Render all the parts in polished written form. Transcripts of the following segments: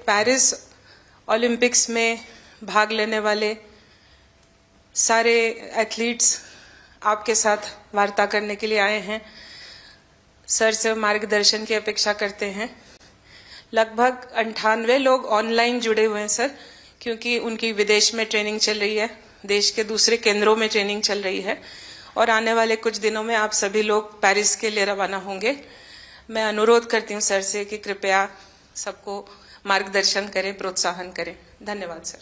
Paris Olympics में भाग लेने वाले सारे एथलीट्स आपके साथ वार्ता करने के लिए आए हैं। सर से मार्गदर्शन की अपेक्षा करते हैं। लगभग 98 लोग ऑनलाइन जुड़े हुए हैं सर, क्योंकि उनकी विदेश में ट्रेनिंग चल रही है, देश के दूसरे केंद्रों में ट्रेनिंग चल रही है और आने वाले कुछ दिनों में आप सभी लोग पेरिस के लिए रवाना होंगे। मैं अनुरोध करती हूँ सर से कि कृपया सबको मार्गदर्शन करें, प्रोत्साहन करें। धन्यवाद सर।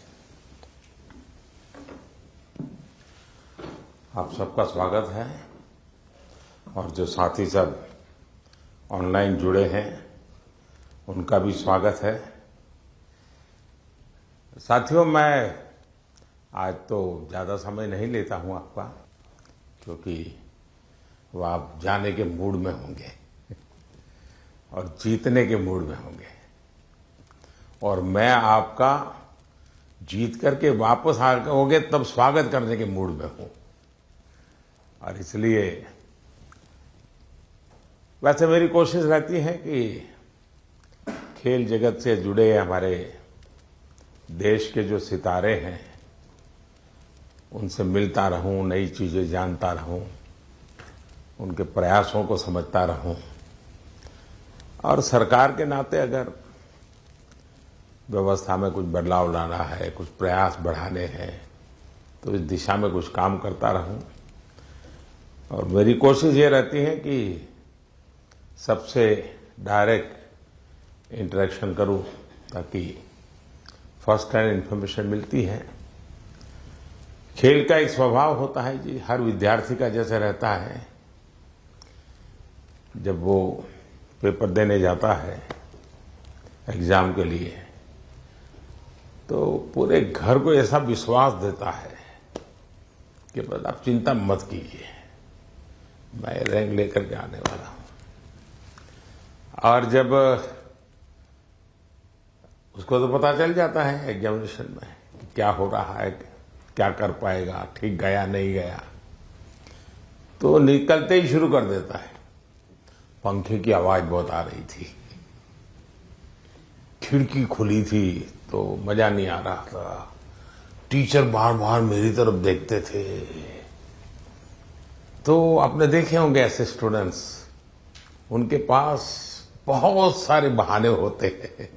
आप सबका स्वागत है और जो साथी सब ऑनलाइन जुड़े हैं उनका भी स्वागत है। साथियों, मैं आज तो ज़्यादा समय नहीं लेता हूं आपका, क्योंकि वो आप जाने के मूड में होंगे और जीतने के मूड में होंगे और मैं आपका जीत करके वापस आओगे तब स्वागत करने के मूड में हूं। और इसलिए वैसे मेरी कोशिश रहती है कि खेल जगत से जुड़े हमारे देश के जो सितारे हैं उनसे मिलता रहूं, नई चीजें जानता रहूं, उनके प्रयासों को समझता रहूं और सरकार के नाते अगर व्यवस्था में कुछ बदलाव लाना है, कुछ प्रयास बढ़ाने हैं तो इस दिशा में कुछ काम करता रहूं। और मेरी कोशिश ये रहती है कि सबसे डायरेक्ट इंटरेक्शन करूं ताकि फर्स्ट हैंड इन्फॉर्मेशन मिलती है। खेल का एक स्वभाव होता है जी, हर विद्यार्थी का जैसे रहता है, जब वो पेपर देने जाता है एग्जाम के लिए तो पूरे घर को ऐसा विश्वास देता है कि बस आप चिंता मत कीजिए, मैं रैंक लेकर के आने वाला हूं। और जब उसको तो पता चल जाता है एग्जामिनेशन में कि क्या हो रहा है, क्या कर पाएगा, ठीक गया नहीं गया, तो निकलते ही शुरू कर देता है। पंखे की आवाज बहुत आ रही थी, खिड़की खुली थी तो मजा नहीं आ रहा था, टीचर बार बार मेरी तरफ देखते थे। तो आपने देखे होंगे ऐसे स्टूडेंट्स, उनके पास बहुत सारे बहाने होते हैं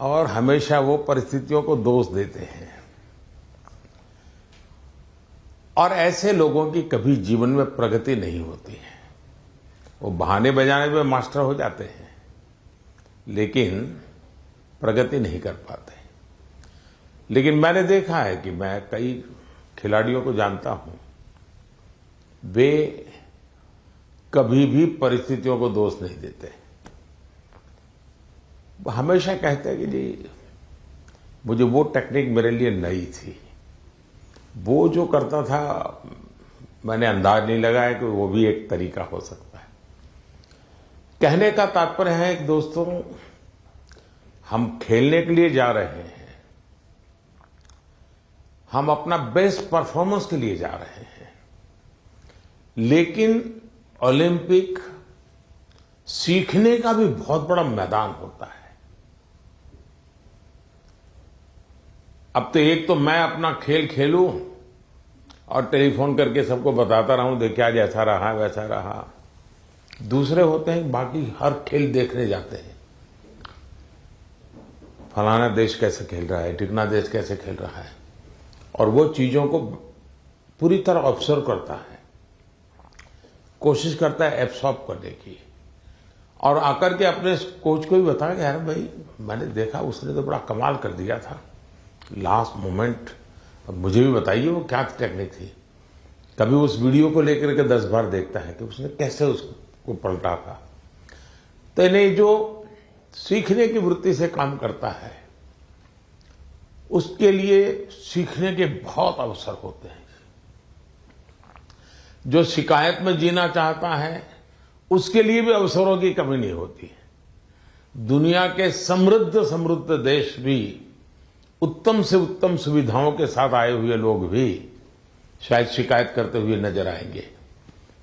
और हमेशा वो परिस्थितियों को दोष देते हैं और ऐसे लोगों की कभी जीवन में प्रगति नहीं होती है। वो बहाने बजाने में मास्टर हो जाते हैं लेकिन प्रगति नहीं कर पाते। लेकिन मैंने देखा है कि मैं कई खिलाड़ियों को जानता हूं, वे कभी भी परिस्थितियों को दोष नहीं देते। हमेशा कहते हैं कि जी मुझे वो टेक्निक मेरे लिए नई थी, वो जो करता था मैंने अंदाज नहीं लगाया कि वो भी एक तरीका हो सकता है। कहने का तात्पर्य है कि दोस्तों, हम खेलने के लिए जा रहे हैं, हम अपना बेस्ट परफॉर्मेंस के लिए जा रहे हैं, लेकिन ओलंपिक सीखने का भी बहुत बड़ा मैदान होता है। अब तो एक तो मैं अपना खेल खेलूं और टेलीफोन करके सबको बताता रहूं, देखिए आज ऐसा रहा वैसा रहा। दूसरे होते हैं बाकी हर खेल देखने जाते हैं, फलाना देश कैसे खेल रहा है, टिकना देश कैसे खेल रहा है, और वो चीजों को पूरी तरह ऑब्जर्व करता है, कोशिश करता है एब्सॉर्ब करने की और आकर के अपने कोच को भी बताया कि यार भाई मैंने देखा उसने तो बड़ा कमाल कर दिया था लास्ट मोमेंट, अब मुझे भी बताइए वो क्या टेक्निक थी। कभी उस वीडियो को लेकर के 10 बार देखता है कि उसने कैसे उसको पलटा था। तो इन्हें जो सीखने की वृत्ति से काम करता है उसके लिए सीखने के बहुत अवसर होते हैं। जो शिकायत में जीना चाहता है उसके लिए भी अवसरों की कमी नहीं होती है। दुनिया के समृद्ध समृद्ध देश भी उत्तम से उत्तम सुविधाओं के साथ आए हुए लोग भी शायद शिकायत करते हुए नजर आएंगे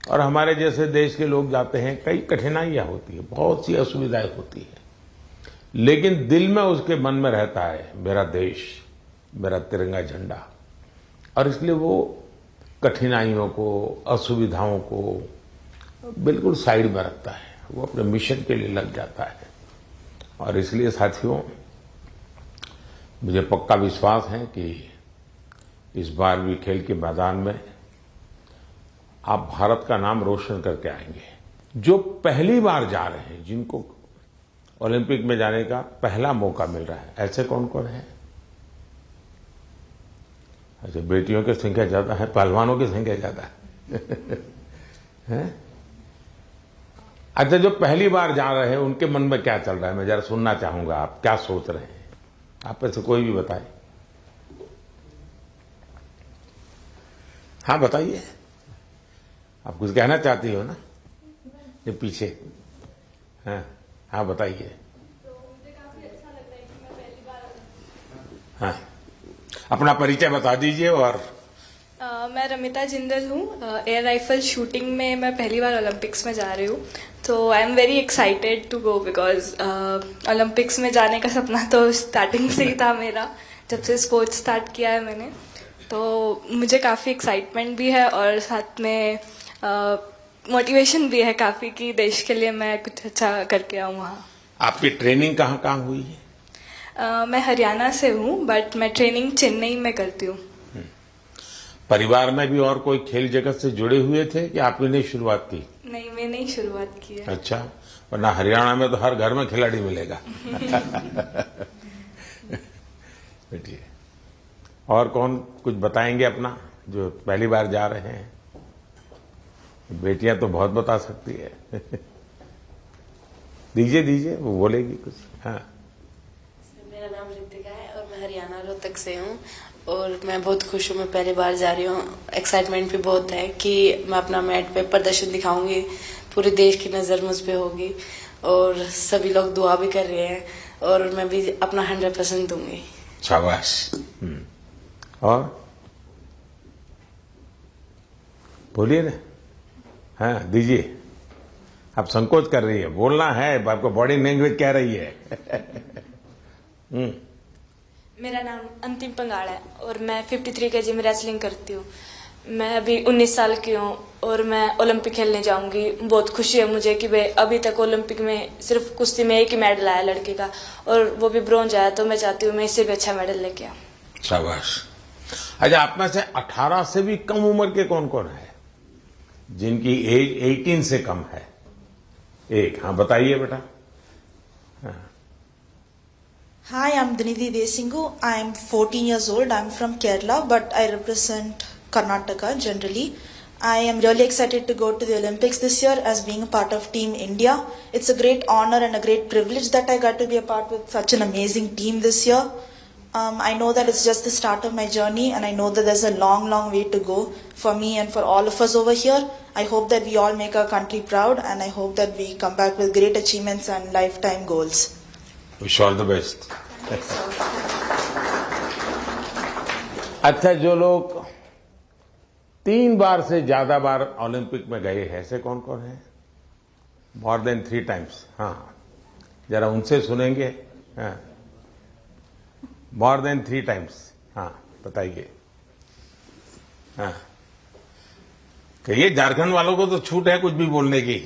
और हमारे जैसे देश के लोग जाते हैं, कई कठिनाइयां होती है, बहुत सी असुविधाएं होती है, लेकिन दिल में उसके मन में रहता है मेरा देश, मेरा तिरंगा झंडा। और इसलिए वो कठिनाइयों को, असुविधाओं को बिल्कुल साइड में रखता है, वो अपने मिशन के लिए लग जाता है। और इसलिए साथियों, मुझे पक्का विश्वास है कि इस बार भी खेल के मैदान में आप भारत का नाम रोशन करके आएंगे। जो पहली बार जा रहे हैं, जिनको ओलंपिक में जाने का पहला मौका मिल रहा है, ऐसे कौन कौन है? अच्छा, बेटियों की संख्या ज्यादा है, पहलवानों की संख्या ज्यादा है? अच्छा, जो पहली बार जा रहे हैं उनके मन में क्या चल रहा है, मैं जरा सुनना चाहूंगा। आप क्या सोच रहे हैं? आप में से कोई भी बताए। हाँ बताइए, आप कुछ कहना चाहती हो ना? ये पीछे, हाँ हाँ बताइए। तो मुझे काफी अच्छा लग रहा है कि मैं पहली बार। हाँ, अपना परिचय बता दीजिए। और मैं रमिता जिंदल हूँ। एयर राइफल शूटिंग में मैं पहली बार ओलंपिक्स में जा रही हूँ। तो I am very excited to go because Olympics में जाने का सपना तो स्टार्टिंग से ही था मेरा, जब से स्पोर्ट्स स्टार्ट किया है मैंने। तो मुझे काफ़ी एक्साइटमेंट भी है और साथ में मोटिवेशन भी है काफ़ी कि देश के लिए मैं कुछ अच्छा करके आऊँ वहाँ। आपकी ट्रेनिंग कहाँ कहाँ हुई है? मैं हरियाणा से हूँ, बट मैं ट्रेनिंग चेन्नई में करती हूँ। परिवार में भी और कोई खेल जगत से जुड़े हुए थे कि आपने नहीं शुरुआत की? नहीं, मैंने ही शुरुआत की है। अच्छा, वरना हरियाणा में तो हर घर में खिलाड़ी मिलेगा। बैठिए। और कौन कुछ बताएंगे अपना, जो पहली बार जा रहे हैं? बेटियां तो बहुत बता सकती है। दीजिए, वो बोलेगी कुछ। हाँ। मेरा नाम ऋतिका है और मैं हरियाणा रोहतक से हूँ और मैं बहुत खुश हूँ। मैं पहली बार जा रही हूँ। एक्साइटमेंट भी बहुत है कि मैं अपना मैट पे प्रदर्शन दिखाऊंगी, पूरे देश की नज़र मुझ पे होगी और सभी लोग दुआ भी कर रहे हैं और मैं भी अपना 100% दूंगी। शाबाश। और बोलिए ना। हाँ दीजिए। आप संकोच कर रही है, बोलना है, आपको बॉडी लैंग्वेज कह रही है। मेरा नाम अंतिम पंगाड़ है और मैं 53 kg में रेसलिंग करती हूँ। मैं अभी 19 साल की हूँ और मैं ओलंपिक खेलने जाऊंगी। बहुत खुशी है मुझे कि भाई अभी तक ओलंपिक में सिर्फ कुश्ती में एक ही मेडल आया लड़के का और वो भी ब्रॉन्ज आया। तो मैं चाहती हूँ मैं इससे भी अच्छा मेडल लेके आऊँ। शाबाश। अच्छा, आप में से 18 से भी कम उम्र के कौन कौन है जिनकी एज 18 से कम है? एक, हाँ बताइए बेटा। Hi, I'm Dhinidhi Desingu. I'm 14 years old. I'm from Kerala, but I represent Karnataka generally. I am really excited to go to the Olympics this year as being a part of Team India. It's a great honor and a great privilege that I got to be a part with such an amazing team this year. I know that it's just the start of my journey and I know that there's a long, long way to go for me and for all of us over here. I hope that we all make our country proud and I hope that we come back with great achievements and lifetime goals. Wish all the best. अच्छा, जो लोग 3 बार से ज्यादा बार Olympic में गए हैं, ऐसे कौन कौन है? More than 3 times। हाँ, जरा उनसे सुनेंगे। हाँ, मोर देन 3 times। हाँ बताइए। हाँ, कहिए, झारखंड वालों को तो छूट है कुछ भी बोलने की।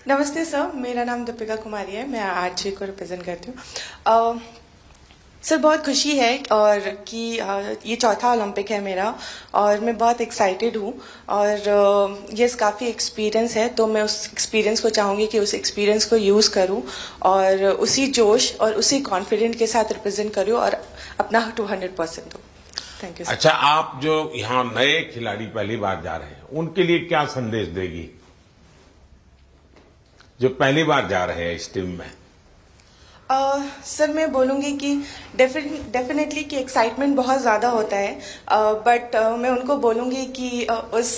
नमस्ते सर, मेरा नाम दीपिका कुमारी है। मैं आर्चरी को रिप्रेजेंट करती हूँ। सर बहुत खुशी है और कि ये चौथा ओलंपिक है मेरा और मैं बहुत एक्साइटेड हूँ और ये काफ़ी एक्सपीरियंस है। तो मैं उस एक्सपीरियंस को चाहूँगी कि उस एक्सपीरियंस को यूज़ करूँ और उसी जोश और उसी कॉन्फिडेंट के साथ रिप्रेजेंट करूँ और अपना 200% दूँ। Thank you. अच्छा, आप जो यहाँ नए खिलाड़ी पहली बार जा रहे हैं, उनके लिए क्या संदेश देगी, जो पहली बार जा रहे हैं इस टीम में? सर मैं बोलूँगी कि डेफिनेटली कि एक्साइटमेंट बहुत ज़्यादा होता है, बट मैं उनको बोलूँगी कि उस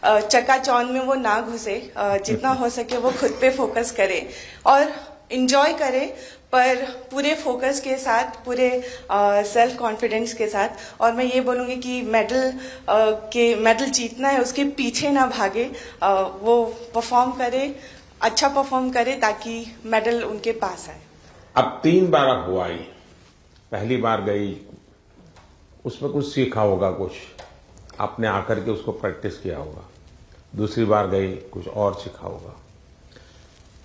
चकाचौंध में वो ना घुसे। जितना हो सके वो खुद पे फोकस करे और इन्जॉय करे, पर पूरे फोकस के साथ, पूरे सेल्फ कॉन्फिडेंस के साथ। और मैं ये बोलूँगी कि मेडल जीतना है, उसके पीछे ना भागे, वो परफॉर्म करे अच्छा परफॉर्म करें ताकि मेडल उनके पास आए। अब 3 बार हुआ ही, पहली बार गई, उसमें कुछ सीखा होगा, कुछ आपने आकर के उसको प्रैक्टिस किया होगा। दूसरी बार गई, कुछ और सीखा होगा।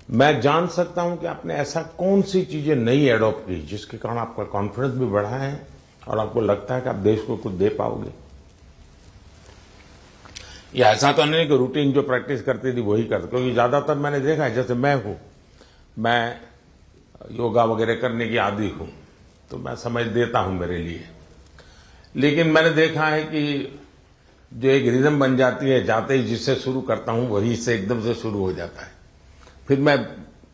मैं जान सकता हूं कि आपने ऐसा कौन सी चीजें नई एडॉप्ट की जिसके कारण आपका कॉन्फिडेंस भी बढ़ा है और आपको लगता है कि आप देश को कुछ दे पाओगे? या ऐसा तो नहीं कि रूटीन जो प्रैक्टिस करती थी वही करते, क्योंकि ज्यादातर मैंने देखा है, जैसे मैं योगा वगैरह करने की आदी हूं, तो मैं समय देता हूं मेरे लिए, लेकिन मैंने देखा है कि जो एक रिदम बन जाती है, जाते ही जिससे शुरू करता हूं वही से एकदम से शुरू हो जाता है। फिर मैं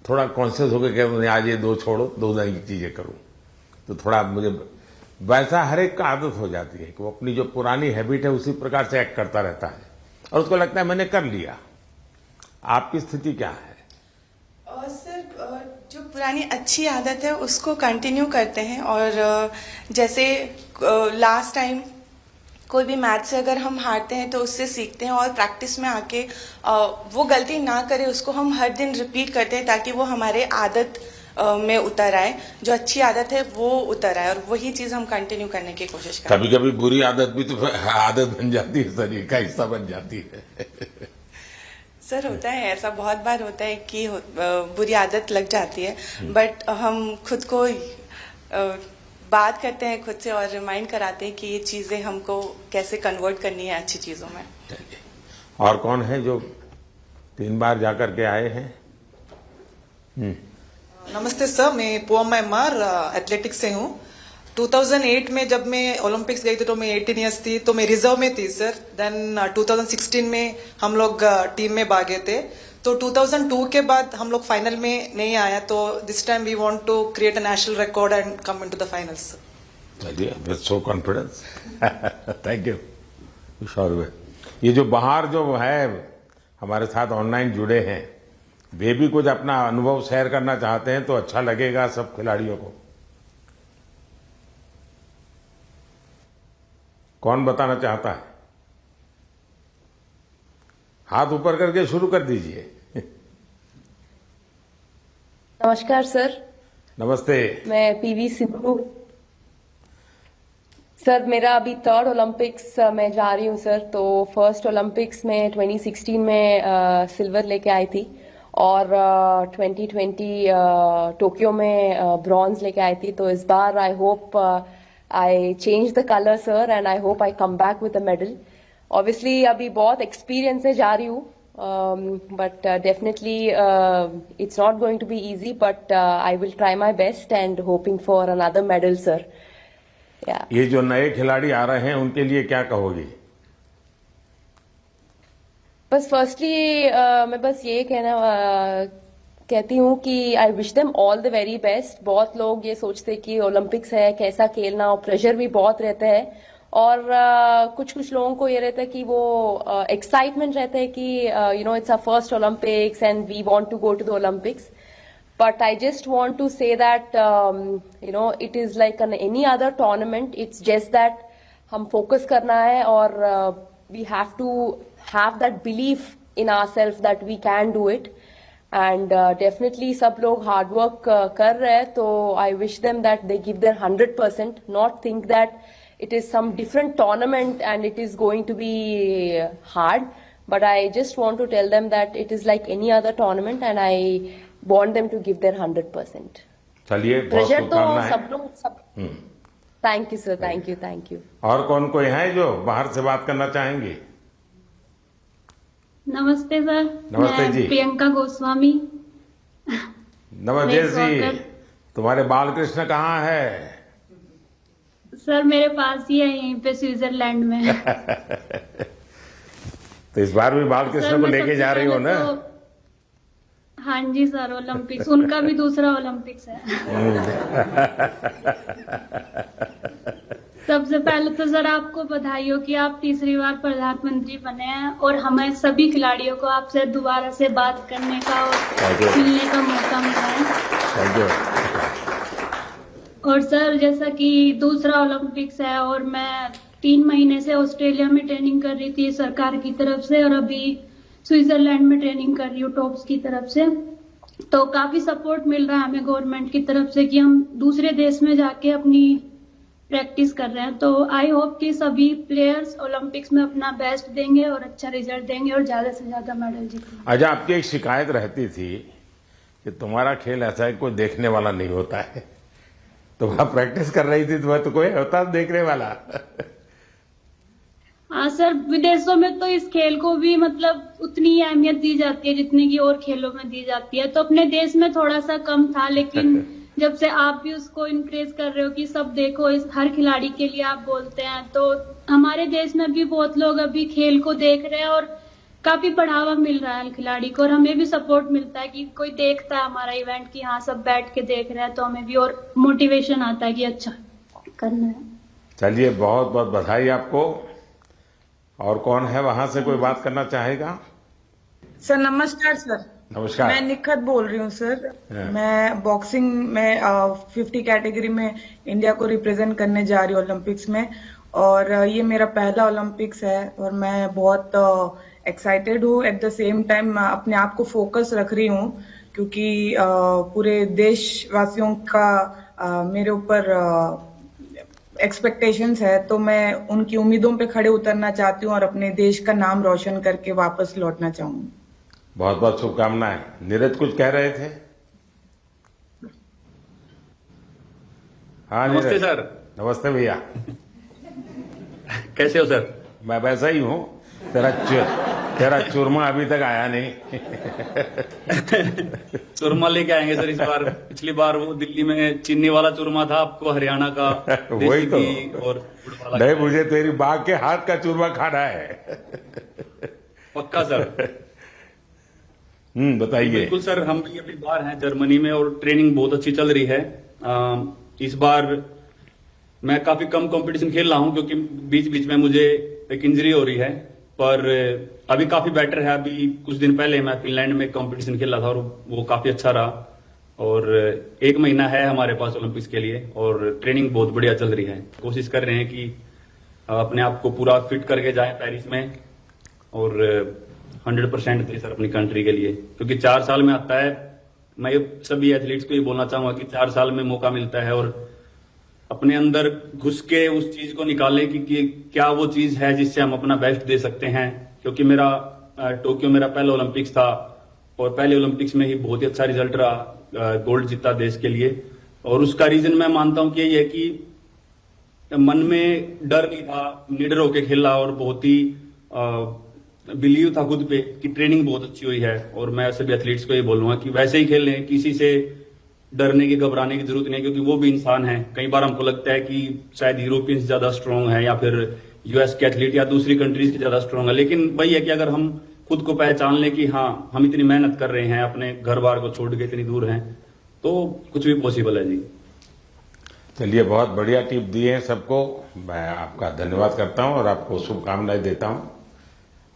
थोड़ा कॉन्शियस होकर कहता हूं आज ये 2 छोड़ो, 2 नई चीजें करूं, तो थोड़ा मुझे वैसा हर एक का आदत हो जाती है कि वो अपनी जो पुरानी हैबिट है उसी प्रकार से एक्ट करता रहता है और उसको लगता है मैंने कर लिया। आपकी स्थिति क्या है? सर, जो पुरानी अच्छी आदत है उसको कंटिन्यू करते हैं और जैसे लास्ट टाइम कोई भी मैच से अगर हम हारते हैं तो उससे सीखते हैं और प्रैक्टिस में आके वो गलती ना करें उसको हम हर दिन रिपीट करते हैं ताकि वो हमारे आदत में उतर आए, जो अच्छी आदत है वो उतर आए और वही चीज हम कंटिन्यू करने की कोशिश करते हैं। कभी कभी बुरी आदत भी तो आदत बन जाती है, शरीर का हिस्सा बन जाती है। सर होता है, ऐसा बहुत बार होता है कि बुरी आदत लग जाती है, बट हम खुद को बात करते हैं खुद से और रिमाइंड कराते हैं कि ये चीजें हमको कैसे कन्वर्ट करनी है अच्छी चीजों में। और कौन है जो 3 बार जाकर के आए हैं? नमस्ते सर, मैं पोअम एमआर एथलेटिक्स से हूँ। 2008 में जब मैं ओलंपिक्स गई थी तो मैं 18 ईयर्स थी, तो मैं रिजर्व में थी सर। देन 2016 में हम लोग टीम में भागे थे, तो 2002 के बाद हम लोग फाइनल में नहीं आया, तो this time we want to create a national record and come into the finals. चलिए, with so confidence, thank you. Sure. ये जो बाहर जो है हमारे साथ ऑनलाइन जुड़े हैं, वे भी कुछ अपना अनुभव शेयर करना चाहते हैं तो अच्छा लगेगा सब खिलाड़ियों को। कौन बताना चाहता है? हाथ ऊपर करके शुरू कर दीजिए। नमस्कार सर। नमस्ते। मैं पीवी सिंधु। सर मेरा अभी 3rd ओलंपिक्स में जा रही हूँ सर। तो फर्स्ट ओलंपिक्स में 2016 में सिल्वर लेके आई थी और 2020 टोक्यो में ब्रॉन्ज लेके आई थी। तो इस बार I hope I change the colour sir and I hope I come back with a medal. Obviously अभी बहुत एक्सपीरियंस से जा रही हूँ, but definitely it's not going to be easy, but I will try my best and hoping for another medal sir. Yeah. ये जो नए खिलाड़ी आ रहे हैं उनके लिए क्या कहोगी? बस फर्स्टली मैं बस ये कहती हूँ कि आई wish them all the very best. बहुत लोग ये सोचते कि ओलंपिक्स है कैसा खेलना, और प्रेशर भी बहुत रहता है, और कुछ लोगों को ये रहता है कि वो एक्साइटमेंट रहता है कि you know it's a first Olympics and we want to go to the Olympics. But I just want to say that you know it is like any other tournament. It's just that हम focus करना है और we have to have that belief in ourselves that we can do it. And definitely सब लोग hard work कर रहे हैं, तो I wish them that they give their 100%, not think that it is some different tournament and it is going to be hard, but I just want to tell them that it is like any other tournament and I want them to give their 100%. चलिए, बहुत शुभकामनाएं। सब लोग thank you sir, thank you. और कौन कोई है जो बाहर से बात करना चाहेंगे? नमस्ते सर। नमस्ते जी। प्रियंका गोस्वामी। नमस्ते जी। तुम्हारे बालकृष्ण कहाँ है? सर मेरे पास ही है, यहीं पे स्विट्जरलैंड में। तो इस बार भी बालकृष्ण को लेके जा रही हो ना? हाँ जी सर, ओलंपिक्स उनका भी दूसरा ओलंपिक्स है। सबसे पहले तो सर आपको बधाई हो कि आप तीसरी बार प्रधानमंत्री बने हैं और हमें सभी खिलाड़ियों को आपसे दोबारा से बात करने का और मिलने का मौका मिला है। और सर जैसा कि दूसरा ओलंपिक्स है और मैं 3 महीने से ऑस्ट्रेलिया में ट्रेनिंग कर रही थी सरकार की तरफ से, और अभी स्विट्जरलैंड में ट्रेनिंग कर रही हूँ टॉप्स की तरफ से। तो काफी सपोर्ट मिल रहा है हमें गवर्नमेंट की तरफ से कि हम दूसरे देश में जाके अपनी प्रैक्टिस कर रहे हैं। तो आई होप कि सभी प्लेयर्स ओलंपिक्स में अपना बेस्ट देंगे और अच्छा रिजल्ट देंगे और ज्यादा से ज्यादा मेडल जीतेंगे। अच्छा, आपकी एक शिकायत रहती थी कि तुम्हारा खेल ऐसा है कोई देखने वाला नहीं होता है। तुम तो प्रैक्टिस कर रही थी तो कोई होता देखने वाला? हाँ सर, विदेशों में तो इस खेल को भी मतलब उतनी ही अहमियत दी जाती है जितनी की और खेलों में दी जाती है। तो अपने देश में थोड़ा सा कम था, लेकिन जब से आप भी उसको इनक्रेज कर रहे हो कि सब देखो, इस हर खिलाड़ी के लिए आप बोलते हैं, तो हमारे देश में भी बहुत लोग अभी खेल को देख रहे हैं और काफी बढ़ावा मिल रहा है खिलाड़ी को। और हमें भी सपोर्ट मिलता है कि कोई देखता है हमारा इवेंट कि हाँ सब बैठ के देख रहे हैं, तो हमें भी और मोटिवेशन आता है कि अच्छा करना है। चलिए, बहुत बहुत बधाई आपको। और कौन है वहां से कोई बात करना चाहेगा? सर नमस्कार। सर नमस्कार। मैं निखत बोल रही हूँ सर। मैं बॉक्सिंग में 50 कैटेगरी में इंडिया को रिप्रेजेंट करने जा रही हूँ ओलंपिक्स में, और ये मेरा पहला ओलंपिक्स है और मैं बहुत एक्साइटेड हूँ। एट द सेम टाइम अपने आप को फोकस रख रही हूँ क्योंकि पूरे देशवासियों का मेरे ऊपर एक्सपेक्टेशंस है, तो मैं उनकी उम्मीदों पे खड़े उतरना चाहती हूँ और अपने देश का नाम रोशन करके वापस लौटना चाहूंगी। बहुत बहुत शुभकामनाएं। नीरज कुछ कह रहे थे? हाँ नमस्ते नीरज। सर। नमस्ते भैया। कैसे हो सर? मैं वैसा ही हूँ। तेरा चूरमा अभी तक आया नहीं। चूरमा लेके आएंगे सर इस बार। पिछली बार वो दिल्ली में चीनी वाला चूरमा था, आपको हरियाणा का वही तो। और नहीं, मुझे तेरी बाघ के हाथ का चूरमा खाना है। पक्का सर। बताइए। बिल्कुल सर, हम भी अभी बाहर हैं जर्मनी में और ट्रेनिंग बहुत अच्छी चल रही है। इस बार मैं काफी कम कंपटीशन खेल रहा हूं क्योंकि बीच बीच में मुझे एक इंजरी हो रही है, पर अभी काफी बेटर है। अभी कुछ दिन पहले मैं फिनलैंड में कंपटीशन खेल रहा था और वो काफी अच्छा रहा। और 1 महीना है हमारे पास ओलंपिक्स के लिए और ट्रेनिंग बहुत बढ़िया चल रही है। कोशिश कर रहे हैं कि अपने आप को पूरा फिट करके जाए पेरिस में और 100% दे सर अपनी कंट्री के लिए, क्योंकि 4 साल में आता है। मैं सभी एथलीट्स को ये बोलना चाहूंगा कि 4 साल में मौका मिलता है और अपने अंदर घुस के उस चीज को निकालें कि क्या वो चीज है जिससे हम अपना बेस्ट दे सकते हैं। क्योंकि मेरा टोक्यो मेरा पहला ओलंपिक्स था और पहले ओलंपिक्स में ही बहुत ही अच्छा रिजल्ट रहा, गोल्ड जीता देश के लिए। और उसका रीजन मैं मानता हूं कि ये है कि मन में डर नहीं था, निडर होके खेला और बहुत ही बिलीव था खुद पे कि ट्रेनिंग बहुत अच्छी हुई है। और मैं सभी एथलीट्स को ये बोलूंगा कि वैसे ही खेलें, किसी से डरने की घबराने की जरूरत नहीं, क्योंकि वो भी इंसान है। कई बार हमको लगता है कि शायद यूरोपियंस ज्यादा स्ट्रांग है या फिर यूएस के एथलीट या दूसरी कंट्रीज के ज्यादा स्ट्रांग है, लेकिन वही है कि अगर हम खुद को पहचान लें कि हाँ हम इतनी मेहनत कर रहे हैं, अपने घर बार को छोड़ के इतनी दूर हैं, तो कुछ भी पॉसिबल है जी। चलिए, बहुत बढ़िया टिप दिए हैं सबको। मैं आपका धन्यवाद करता हूं और आपको शुभकामनाएं देता हूं।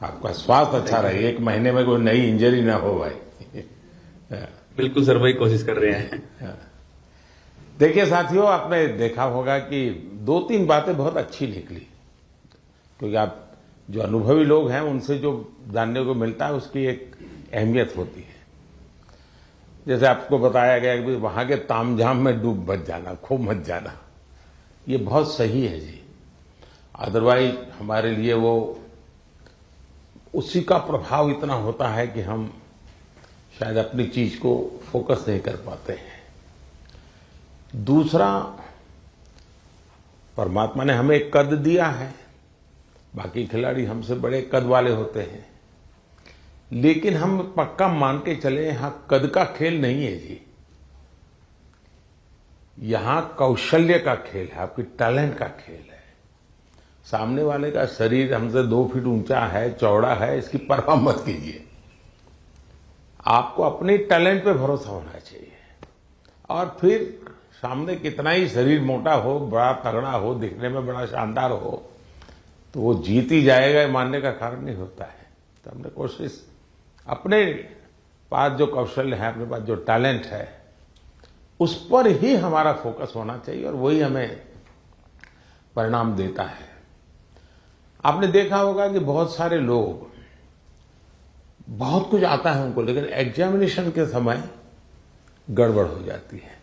आपका स्वास्थ्य अच्छा रहे, 1 महीने में कोई नई इंजरी ना हो भाई। बिल्कुल सर, वही कोशिश कर रहे हैं। देखिए साथियों, आपने देखा होगा कि 2-3 बातें बहुत अच्छी निकली, क्योंकि आप जो अनुभवी लोग हैं उनसे जो जानने को मिलता है उसकी एक अहमियत होती है। जैसे आपको बताया गया कि वहां के तामझाम में डूब मत जाना, खो मत जाना, ये बहुत सही है जी। अदरवाइज हमारे लिए वो उसी का प्रभाव इतना होता है कि हम शायद अपनी चीज को फोकस नहीं कर पाते हैं। दूसरा, परमात्मा ने हमें एक कद दिया है, बाकी खिलाड़ी हमसे बड़े कद वाले होते हैं, लेकिन हम पक्का मान के चले यहां कद का खेल नहीं है जी। यहां कौशल्य का खेल है, आपकी टैलेंट का खेल है। सामने वाले का शरीर हमसे 2 फीट ऊंचा है, चौड़ा है, इसकी परवाह मत कीजिए। आपको अपने टैलेंट पे भरोसा होना चाहिए। और फिर सामने कितना ही शरीर मोटा हो, बड़ा तगड़ा हो, दिखने में बड़ा शानदार हो, तो वो जीत ही जाएगा मानने का कारण नहीं होता है। तो हमने कोशिश, अपने पास जो कौशल्य है, अपने पास जो टैलेंट है, उस पर ही हमारा फोकस होना चाहिए और वही हमें परिणाम देता है। आपने देखा होगा कि बहुत सारे लोग बहुत कुछ आता है उनको, लेकिन एग्जामिनेशन के समय गड़बड़ हो जाती है।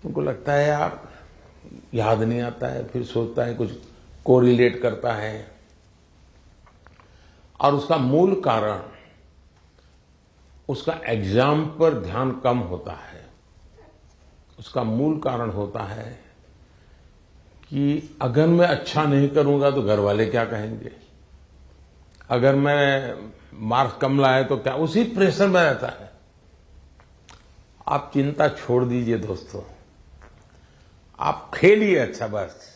उनको लगता है यार याद नहीं आता है, फिर सोचता है कुछ कोरिलेट करता है, और उसका मूल कारण उसका एग्जाम पर ध्यान कम होता है। उसका मूल कारण होता है कि अगर मैं अच्छा नहीं करूंगा तो घर वाले क्या कहेंगे, अगर मैं मार्क्स कम लाए तो क्या, उसी प्रेशर में रहता है। आप चिंता छोड़ दीजिए दोस्तों, आप खेलिए अच्छा बस।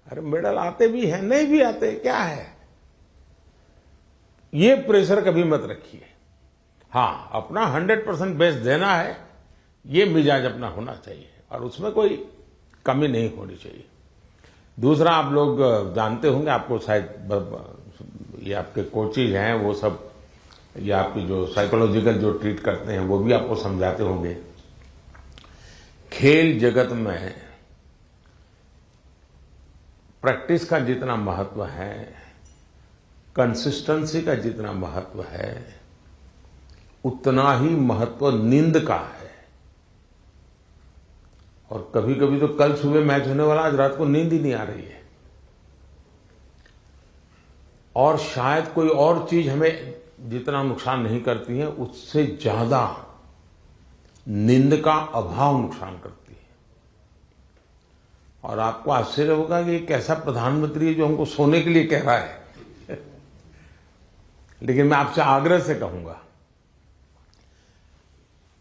अरे मेडल आते भी हैं, नहीं भी आते, क्या है, ये प्रेशर कभी मत रखिए। हाँ, अपना 100% बेस्ट देना है, ये मिजाज अपना होना चाहिए और उसमें कोई कमी नहीं होनी चाहिए। दूसरा, आप लोग जानते होंगे, आपको शायद ये आपके कोचेज हैं वो सब, या आपकी जो साइकोलॉजिकल जो ट्रीट करते हैं वो भी आपको समझाते होंगे। खेल जगत में प्रैक्टिस का जितना महत्व है, कंसिस्टेंसी का जितना महत्व है, उतना ही महत्व नींद का है। और कभी कभी तो कल सुबह मैच होने वाला, आज रात को नींद ही नहीं आ रही है, और शायद कोई और चीज हमें जितना नुकसान नहीं करती है उससे ज्यादा नींद का अभाव नुकसान करती है। और आपको आश्चर्य होगा कि एक ऐसा प्रधानमंत्री है जो हमको सोने के लिए कह रहा है लेकिन मैं आपसे आग्रह से कहूंगा,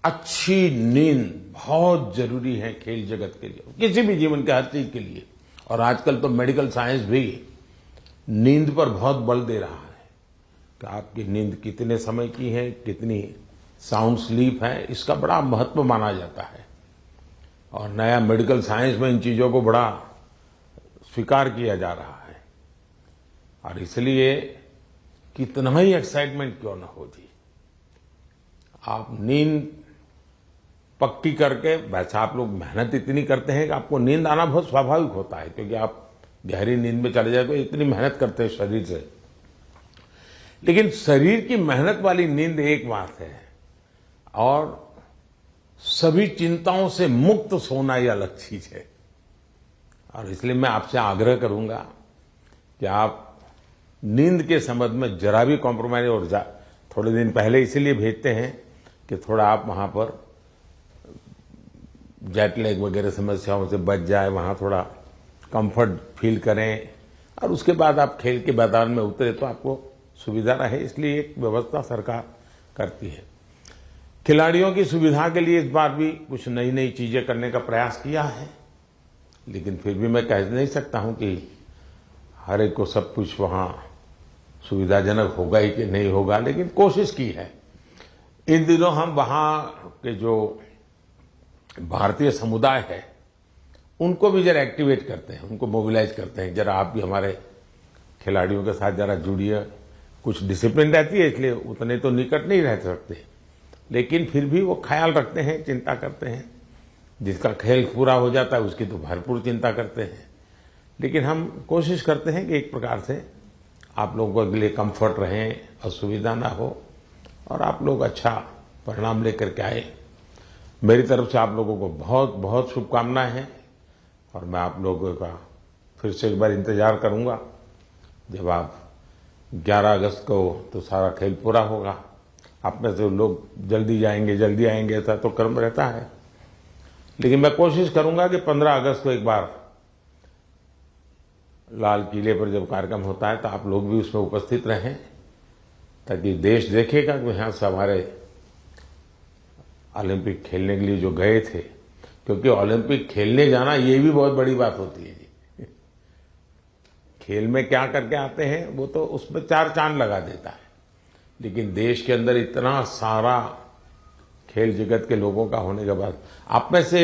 अच्छी नींद बहुत जरूरी है खेल जगत के लिए, किसी भी जीवन के हर चीज के लिए। और आजकल तो मेडिकल साइंस भी नींद पर बहुत बल दे रहा है कि आपकी नींद कितने समय की है, कितनी साउंड स्लीप है, इसका बड़ा महत्व माना जाता है। और नया मेडिकल साइंस में इन चीजों को बड़ा स्वीकार किया जा रहा है। और इसलिए कितना ही एक्साइटमेंट क्यों ना हो जी, आप नींद पक्की करके, वैसे आप लोग मेहनत इतनी करते हैं कि आपको नींद आना बहुत स्वाभाविक होता है, क्योंकि आप गहरी नींद में चले जाए तो इतनी मेहनत करते हैं शरीर से। लेकिन शरीर की मेहनत वाली नींद एक बात है, और सभी चिंताओं से मुक्त सोना ये अलग चीज है। और इसलिए मैं आपसे आग्रह करूंगा कि आप नींद के संबंध में जरा भी कॉम्प्रोमाइज, और थोड़े दिन पहले इसीलिए भेजते हैं कि थोड़ा आप वहां पर जेट लैग वगैरह समस्याओं से बच जाए, वहां थोड़ा कंफर्ट फील करें, और उसके बाद आप खेल के मैदान में उतरे तो आपको सुविधा रहे। इसलिए एक व्यवस्था सरकार करती है। खिलाड़ियों की सुविधा के लिए इस बार भी कुछ नई नई चीजें करने का प्रयास किया है, लेकिन फिर भी मैं कह नहीं सकता हूं कि हर एक को सब कुछ वहां सुविधाजनक होगा ही कि नहीं होगा, लेकिन कोशिश की है। इन दिनों हम वहां के जो भारतीय समुदाय है उनको भी जरा एक्टिवेट करते हैं, उनको मोबिलाइज करते हैं, जरा आप भी हमारे खिलाड़ियों के साथ जरा जुड़िए। कुछ डिसिप्लिन रहती है, इसलिए उतने तो निकट नहीं रह सकते, लेकिन फिर भी वो ख्याल रखते हैं, चिंता करते हैं। जिसका खेल पूरा हो जाता है उसकी तो भरपूर चिंता करते हैं। लेकिन हम कोशिश करते हैं कि एक प्रकार से आप लोगों के लिए कंफर्ट रहें, असुविधा ना हो, और आप लोग अच्छा परिणाम लेकर के आए। मेरी तरफ से आप लोगों को बहुत बहुत शुभकामनाएं हैं, और मैं आप लोगों का फिर से एक बार इंतजार करूंगा जब आप 11 अगस्त को तो सारा खेल पूरा होगा। आप में से लोग जल्दी जाएंगे, जल्दी आएंगे, ऐसा तो क्रम रहता है, लेकिन मैं कोशिश करूंगा कि 15 अगस्त को एक बार लाल किले पर जब कार्यक्रम होता है तो आप लोग भी उसमें उपस्थित रहें, ताकि देश देखेगा कि यहाँ से हमारे ओलंपिक खेलने के लिए जो गए थे, क्योंकि ओलंपिक खेलने जाना ये भी बहुत बड़ी बात होती है जी। खेल में क्या करके आते हैं वो तो उसमें 4 चांद लगा देता है, लेकिन देश के अंदर इतना सारा खेल जगत के लोगों का होने के बाद आप में से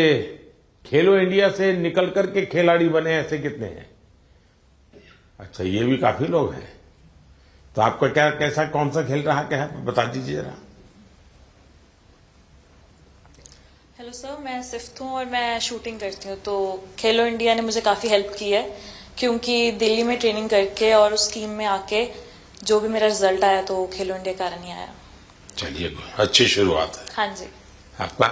खेलो इंडिया से निकल करके खिलाड़ी बने ऐसे कितने हैं? अच्छा, ये भी काफी लोग हैं। तो आपका क्या, कैसा, कौन सा खेल रहा क्या है, बता दीजिए जरा। हेलो सर, मैं सिफ्थ हूँ और मैं शूटिंग करती हूँ। तो खेलो इंडिया ने मुझे काफ़ी हेल्प की है, क्योंकि दिल्ली में ट्रेनिंग करके और उस टीम में आके जो भी मेरा रिजल्ट आया तो खेलो इंडिया के कारण ही आया। चलिए, अच्छी शुरुआत है। हाँ जी। आपका?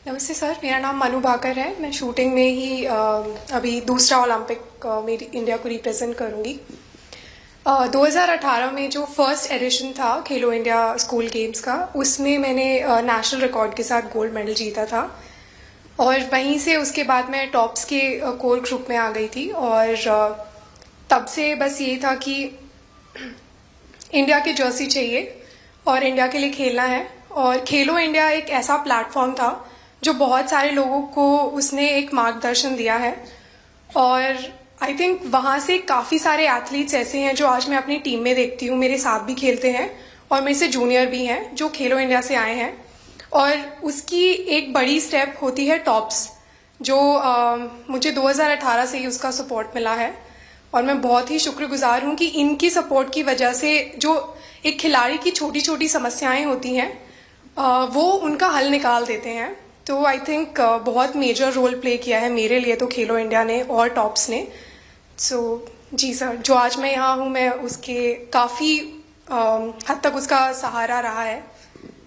नमस्ते सर, मेरा नाम मनु भाकर है। मैं शूटिंग में ही अभी दूसरा ओलंपिक मेरी इंडिया को रिप्रेजेंट करूंगी। 2018 में जो फर्स्ट एडिशन था खेलो इंडिया स्कूल गेम्स का, उसमें मैंने नेशनल रिकॉर्ड के साथ गोल्ड मेडल जीता था और वहीं से उसके बाद मैं टॉप्स के कोर ग्रुप में आ गई थी और तब से बस ये था कि इंडिया की जर्सी चाहिए और इंडिया के लिए खेलना है। और खेलो इंडिया एक ऐसा प्लेटफॉर्म था जो बहुत सारे लोगों को उसने एक मार्गदर्शन दिया है और आई थिंक वहाँ से काफ़ी सारे एथलीट्स ऐसे हैं जो आज मैं अपनी टीम में देखती हूँ, मेरे साथ भी खेलते हैं और मेरे से जूनियर भी हैं जो खेलो इंडिया से आए हैं। और उसकी एक बड़ी स्टेप होती है टॉप्स, जो मुझे 2018 से ही उसका सपोर्ट मिला है और मैं बहुत ही शुक्रगुजार हूँ कि इनकी सपोर्ट की वजह से जो एक खिलाड़ी की छोटी छोटी समस्याएं होती हैं वो उनका हल निकाल देते हैं। तो आई थिंक बहुत मेजर रोल प्ले किया है मेरे लिए तो खेलो इंडिया ने और टॉप्स ने। सो जी सर, जो आज मैं यहाँ हूँ मैं उसके काफ़ी हद तक उसका सहारा रहा है।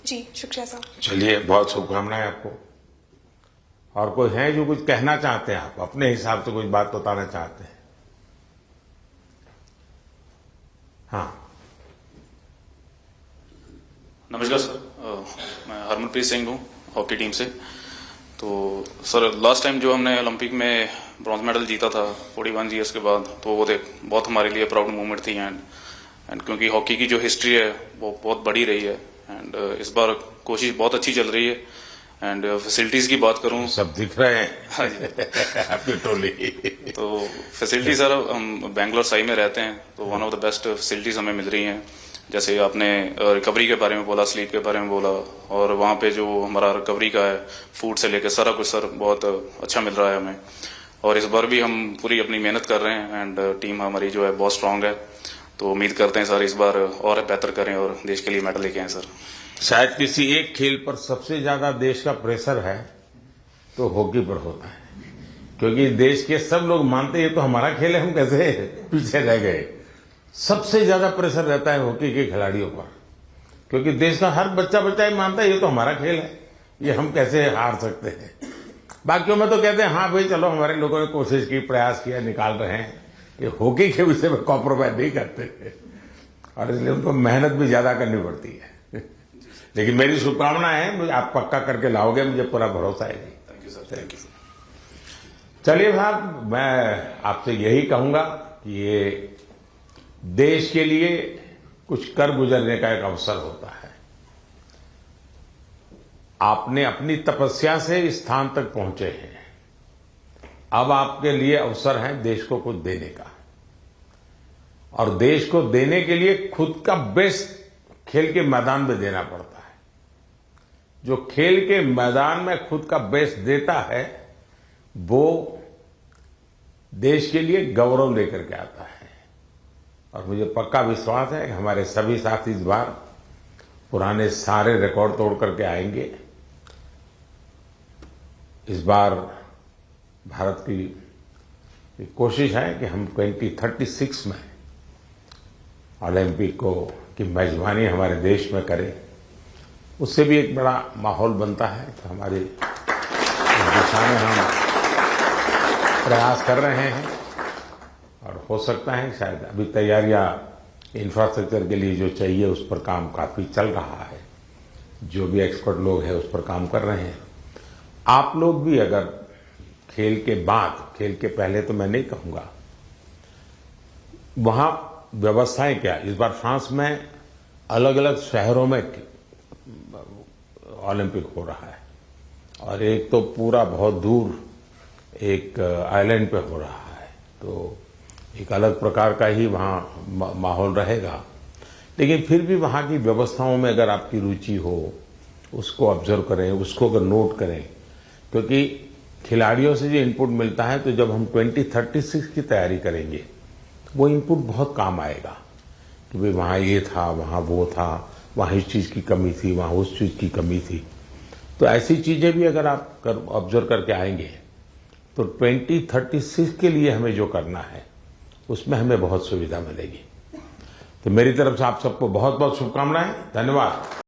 जी शुक्रिया सर। चलिए, बहुत शुभकामनाएं आपको। और कोई है जो कुछ कहना चाहते हैं? आप अपने हिसाब से कुछ बात बताना चाहते हैं? हाँ, नमस्कार सर, मैं हरमनप्रीत सिंह हूँ हॉकी टीम से। तो सर, लास्ट टाइम जो हमने ओलंपिक में ब्रॉन्ज मेडल जीता था 41 ईयर्स के बाद, तो वो बहुत हमारे लिए प्राउड मोमेंट थी। एंड क्योंकि हॉकी की जो हिस्ट्री है वो बहुत बड़ी रही है एंड इस बार कोशिश बहुत अच्छी चल रही है। एंड फैसिलिटीज की बात करूं, सब दिख रहे हैं। हाँ जी। आपकी टोली। तो फैसिलिटी सर, हम बेंगलोर साई में रहते हैं तो one of the best facilities हमें मिल रही हैं। जैसे आपने रिकवरी के बारे में बोला, स्लीप के बारे में बोला, और वहाँ पे जो हमारा रिकवरी का है, फूड से लेकर सारा कुछ सर बहुत अच्छा मिल रहा है हमें। और इस बार भी हम पूरी अपनी मेहनत कर रहे हैं एंड टीम हमारी जो है बहुत स्ट्रांग है। तो उम्मीद करते हैं सर इस बार और बेहतर करें और देश के लिए मेडल लेके आए सर। शायद किसी एक खेल पर सबसे ज्यादा देश का प्रेशर है तो हॉकी पर होता है, क्योंकि देश के सब लोग मानते हैं तो हमारा खेल है, हम कैसे पीछे रह गए। सबसे ज्यादा प्रेशर रहता है हॉकी के खिलाड़ियों पर, क्योंकि देश का हर बच्चा ही मानता है ये तो हमारा खेल है, ये हम कैसे हार सकते हैं। बाकियों में तो कहते हैं हाँ भाई चलो हमारे लोगों ने कोशिश की, प्रयास किया, निकाल रहे हैं। ये हॉकी के विषय में कॉम्प्रोमाइज नहीं करते और इसलिए उनको मेहनत भी ज्यादा करनी पड़ती है। लेकिन मेरी शुभकामना है, आप पक्का करके लाओगे, मुझे पूरा भरोसा है। Thank you sir. Thank you. चलिए साहब, मैं आपसे यही कहूंगा कि ये देश के लिए कुछ कर गुजरने का एक अवसर होता है। आपने अपनी तपस्या से इस स्थान तक पहुंचे हैं, अब आपके लिए अवसर है देश को कुछ देने का, और देश को देने के लिए खुद का बेस्ट खेल के मैदान में देना पड़ता है। जो खेल के मैदान में खुद का बेस्ट देता है वो देश के लिए गौरव लेकर के आता है। और मुझे पक्का विश्वास है कि हमारे सभी साथी इस बार पुराने सारे रिकॉर्ड तोड़ करके आएंगे। इस बार भारत की कोशिश है कि हम 2036 में ओलंपिक की मेजबानी हमारे देश में करें। उससे भी एक बड़ा माहौल बनता है कि हमारी दिशा में हम प्रयास कर रहे हैं और हो सकता है शायद अभी तैयारियां इंफ्रास्ट्रक्चर के लिए जो चाहिए उस पर काम काफी चल रहा है। जो भी एक्सपर्ट लोग हैं उस पर काम कर रहे हैं। आप लोग भी अगर खेल के बाद, खेल के पहले तो मैं नहीं कहूंगा, वहां व्यवस्थाएं क्या, इस बार फ्रांस में अलग अलग शहरों में ओलंपिक हो रहा है और एक तो पूरा बहुत दूर एक आइलैंड पे हो रहा है, तो एक अलग प्रकार का ही वहां माहौल रहेगा। लेकिन फिर भी वहां की व्यवस्थाओं में अगर आपकी रुचि हो, उसको ऑब्जर्व करें, उसको अगर नोट करें, क्योंकि खिलाड़ियों से जो इनपुट मिलता है तो जब हम 2036 की तैयारी करेंगे वो इनपुट बहुत काम आएगा कि भाई वहां ये था, वहां वो था, वहां इस चीज की कमी थी, वहां उस चीज की कमी थी। तो ऐसी चीजें भी अगर आप ऑब्जर्व करके आएंगे तो 2036 के लिए हमें जो करना है उसमें हमें बहुत सुविधा मिलेगी। तो मेरी तरफ से आप सबको बहुत बहुत शुभकामनाएं, धन्यवाद।